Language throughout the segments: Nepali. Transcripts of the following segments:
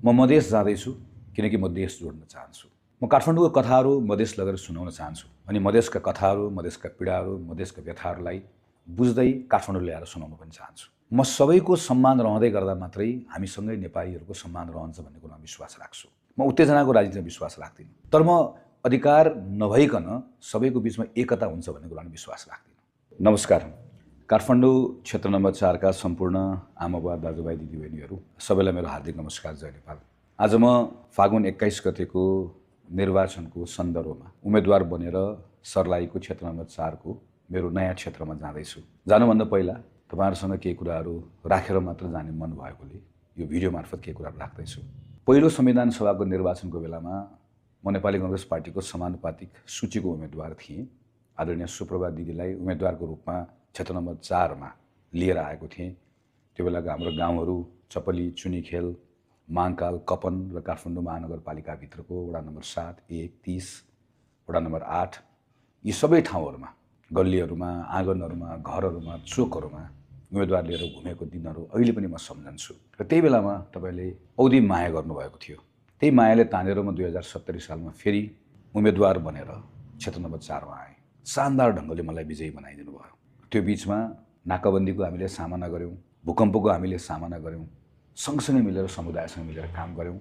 म मधेस जाँदैछु किनकि म देश जोड्न चाहन्छु। म काठमाडौँको कथाहरू मधेस लगेर सुनाउन चाहन्छु अनि मधेसका कथाहरू, मधेसका पीडाहरू, मधेसका व्यथाहरूलाई बुझ्दै काठमाडौँ ल्याएर सुनाउन पनि चाहन्छु। म सबैको सम्मान रहँदै गर्दा मात्रै हामीसँगै नेपालीहरूको सम्मान रहन्छ भन्ने कुरामा विश्वास राख्छु। म उत्तेजनाको राजनीतिमा विश्वास राख्दिनँ, तर म अधिकार नभइकन सबैको बिचमा एकता हुन्छ भन्ने कुरामा विश्वास राख्दिनँ। नमस्कार। काठमाडौँ क्षेत्र नम्बर 4 का सम्पूर्ण आमाबुवा, दाजुभाइ, दिदीबहिनीहरू सबैलाई मेरो हार्दिक नमस्कार। जय नेपाल। आज म फागुन 21 गतेको निर्वाचनको सन्दर्भमा उम्मेदवार बनेर सर्लाहीको क्षेत्र नम्बर 4 को मेरो नयाँ क्षेत्रमा जाँदैछु। जानुभन्दा पहिला तपाईहरुसँग केही कुराहरू राखेर मात्र जाने मन भएकोले यो भिडियो मार्फत केही कुराहरू राख्दैछु। पहिलो संविधान सभाको निर्वाचनको बेलामा म नेपाली कांग्रेस पार्टीको समानुपातिक सूचीको उम्मेदवार थिएँ। आदरणीय सुप्रभा दिदीलाई उम्मेदवारको रूपमा क्षेत्र नम्बर 4 मा लिएर आएको थिएँ। त्यो बेलाको हाम्रो गाउँहरू चपली, चुनीखेल, माङकाल, कपन र काठमाडौँ महानगरपालिकाभित्रको वडा नम्बर 7, 1, 30, वडा नम्बर 8 यी सबै ठाउँहरूमा, गल्लीहरूमा, आँगनहरूमा, घरहरूमा, चोकहरूमा उम्मेदवार लिएर घुमेको दिनहरू अहिले पनि म सम्झन्छु। र त्यही बेलामा तपाईले औधी माया गर्नुभएको थियो। त्यही मायाले तानेर म 2070 सालमा फेरि उम्मेदवार बनेर क्षेत्र नम्बर 4 मा आएँ। शानदार ढङ्गले मलाई विजयी बनाइदिनु भयो। त्यो बीचमा नाकाबन्दीको हामीले सामना गर्यौं, भूकम्पको हामीले सामना गर्यौं, सँगसँगै मिलेर समुदायसँग मिलेर काम गर्यौं।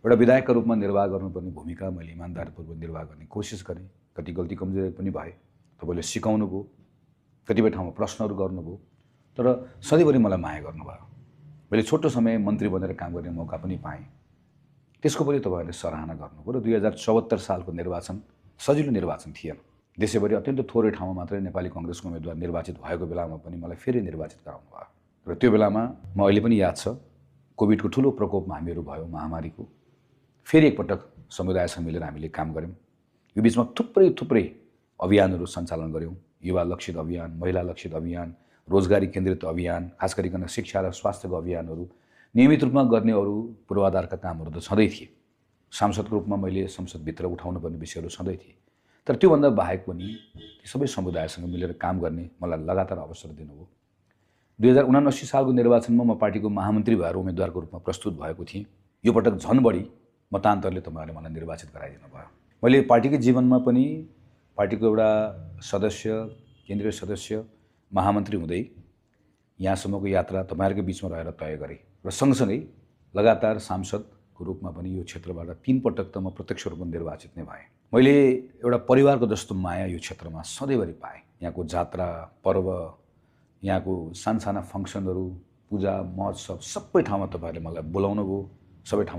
एउटा विधायकका रूपमा निर्वाह गर्नुपर्ने भूमिका मैले इमानदारीपूर्वक निर्वाह गर्ने कोसिस गरेँ। कति गल्ती कमजोरी पनि भए, तपाईले सिकाउनु भयो, कतिपय ठाउँमा प्रश्नहरू गर्नुभयो, तर सधैँभरि मलाई माया गर्नुभयो। मैले छोटो समय मन्त्री बनेर काम गर्ने मौका पनि पाएँ। त्यसको पनि तपाईहरुले सराहना गर्नुभयो। र 2074 सालको निर्वाचन सजिलो निर्वाचन थिएन। देशैभरि अत्यन्त थोरै ठाउँमा मात्रै नेपाली कांग्रेसको उम्मेदवार निर्वाचित भएको बेलामा पनि मलाई फेरि निर्वाचित गराउनु भयो। र त्यो बेलामा म अहिले पनि याद छ, कोभिडको ठूलो प्रकोपमा हामीहरू भयो, महामारीको। फेरि एकपटक समुदायसँग मिलेर हामीले काम गर्यौं। यो बीचमा थुप्रै अभियानहरू सञ्चालन गर्यौं। युवा लक्षित अभियान, महिला लक्षित अभियान, रोजगारी केन्द्रित अभियान, खास गरिकन शिक्षा र स्वास्थ्यको अभियानहरू नियमित रूपमा गर्ने अरू पूर्वाधारका कामहरू त छँदै थिए। सांसदको रूपमा मैले संसदभित्र उठाउनुपर्ने विषयहरू छँदै थिए। तर त्योभन्दा बाहेक पनि सबै समुदायसँग मिलेर काम गर्ने मलाई लगातार अवसर दिनुभयो। 2079 सालको निर्वाचनमा म पार्टीको महामन्त्री भएर उम्मेदवारको रूपमा प्रस्तुत भएको थिएँ। यो पटक झन बढी मतान्तरले तपाईहरुले मलाई निर्वाचित गराइदिनु भयो। मैले पार्टीकै जीवनमा पनि पार्टीको एउटा सदस्य, केन्द्रीय सदस्य, महामन्त्री हुँदै यहाँसम्मको यात्रा तपाईहरुकै बीचमा रहेर तय गरेँ र सँगसँगै लगातार सांसदको रूपमा पनि यो क्षेत्रबाट 3 पटक त म प्रत्यक्ष रूपमा निर्वाचित नै भएँ। मैले एउटा परिवारको जस्तो माया यो क्षेत्रमा सधैँभरि पाएँ। यहाँको जात्रा, पर्व, यहाँको सानसाना फंक्सनहरू, पूजा, महोत्सव सबै ठाउँमा तपाईहरुले मलाई बोलाउनु भयो, सबै ठाउँमा